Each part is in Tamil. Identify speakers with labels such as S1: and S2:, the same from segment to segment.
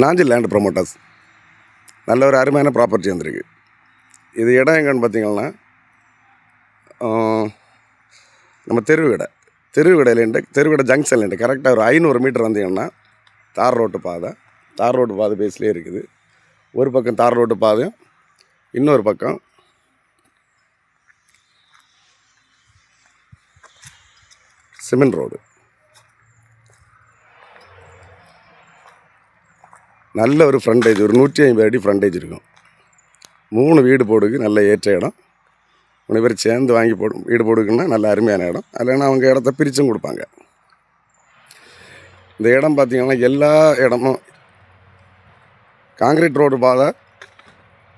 S1: Nanjil land promoters. நல்ல ஒரு அருமையான ப்ராப்பர்ட்டி வந்திருக்கு. இது இடம் எங்கன்னு பார்த்தீங்கன்னா, நம்ம தெருவிடை ஜங்ஷன்லேருந்து கரெக்டாக ஒரு 500 மீட்டர் வந்தீங்கன்னா தார் ரோட்டு பாதை பேஸ்லேயே இருக்குது. ஒரு பக்கம் தார் ரோட்டு பாதையும், இன்னொரு பக்கம் சிமெண்ட் ரோடு. நல்ல ஒரு ஃப்ரண்டேஜ், ஒரு 150 அடி ஃப்ரண்டேஜ் இருக்கும். 3 வீடு போடுக்கு நல்ல ஏற்ற இடம். 3 பேர் சேர்ந்து வாங்கி வீடு போடுக்குன்னா நல்ல அருமையான இடம். இல்லைன்னா அவங்க இடத்த பிரித்தும் கொடுப்பாங்க. இந்த இடம் பார்த்திங்கன்னா எல்லா இடமும் காங்கிரீட் ரோடு பாதை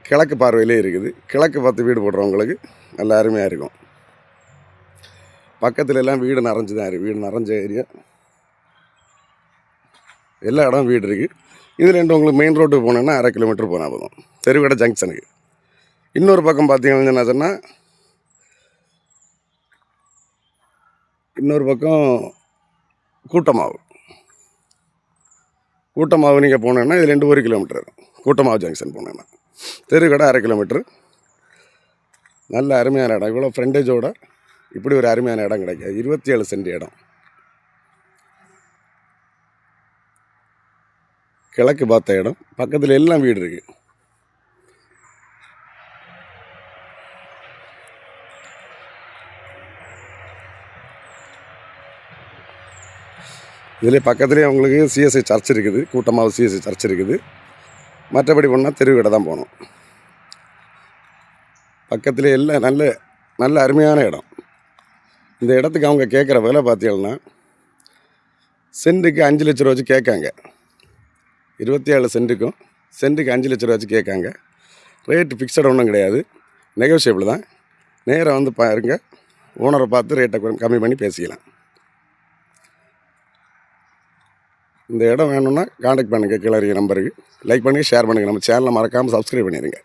S1: கிழக்கு பார்வையிலே இருக்குது. கிழக்கு பார்த்து வீடு போடுறவங்களுக்கு நல்ல அருமையாக இருக்கும். பக்கத்துல எல்லாம் வீடு நிறைஞ்சு தான் இருக்குது. வீடு நிறைஞ்ச ஏரியா, எல்லா இடம் வீடு இருக்குது. இது ரெண்டு உங்களுக்கு மெயின் ரோட்டுக்கு போனோன்னா 1/2 கிலோமீட்டர் போனால் போதும், தெருவிடை ஜங்ஷனுக்கு. இன்னொரு பக்கம் பார்த்தீங்கன்னா என்ன சொன்னால், இன்னொரு பக்கம் கூட்டமாவு நீங்கள் போனோன்னா இது 1 கிலோமீட்டர். கூட்டமாவு ஜங்ஷன் போனோன்னா தெருக்கடை 1/2 கிலோமீட்டர். நல்ல அருமையான இடம். இவ்வளோ ஃப்ரண்டேஜோட இப்படி ஒரு அருமையான இடம் கிடைக்காது. 27 சென்ட் இடம், கிழக்கு பார்த்த இடம், பக்கத்தில் எல்லாம் வீடு இருக்குது. இதில் பக்கத்துலேயே உங்களுக்கு சிஎஸ்ஐ சர்ச் இருக்குது. கூட்டமாவு சிஎஸ்ஐ சர்ச் இருக்குது. மற்றபடி போனால் தெருவிடை தான் போகணும். பக்கத்துலேயே எல்லாம் நல்ல அருமையான இடம். இந்த இடத்துக்கு அவங்க கேட்குற விலை பார்த்தீங்கன்னா சென்ட்டுக்கு 5 லட்ச ரூபா வச்சு கேட்காங்க. 27 சென்ட்டுக்கும் சென்ட்டுக்கு 5 லட்ச ரூபா வச்சு கேட்காங்க. ரேட்டு ஃபிக்ஸட் ஒன்றும் கிடையாது, நெகோஷியபிள் தான். நேராக வந்து பாருங்க, ஓனரை பார்த்து ரேட்டை கம்மி பண்ணி பேசிக்கலாம். இந்த இடம் வேணும்னா காண்டாக்ட் பண்ணுங்கள். கீழே இருக்க நம்பருக்கு லைக் பண்ணி ஷேர் பண்ணுங்கள். நம்ம சேனலை மறக்காமல் சப்ஸ்கிரைப் பண்ணிடுங்க.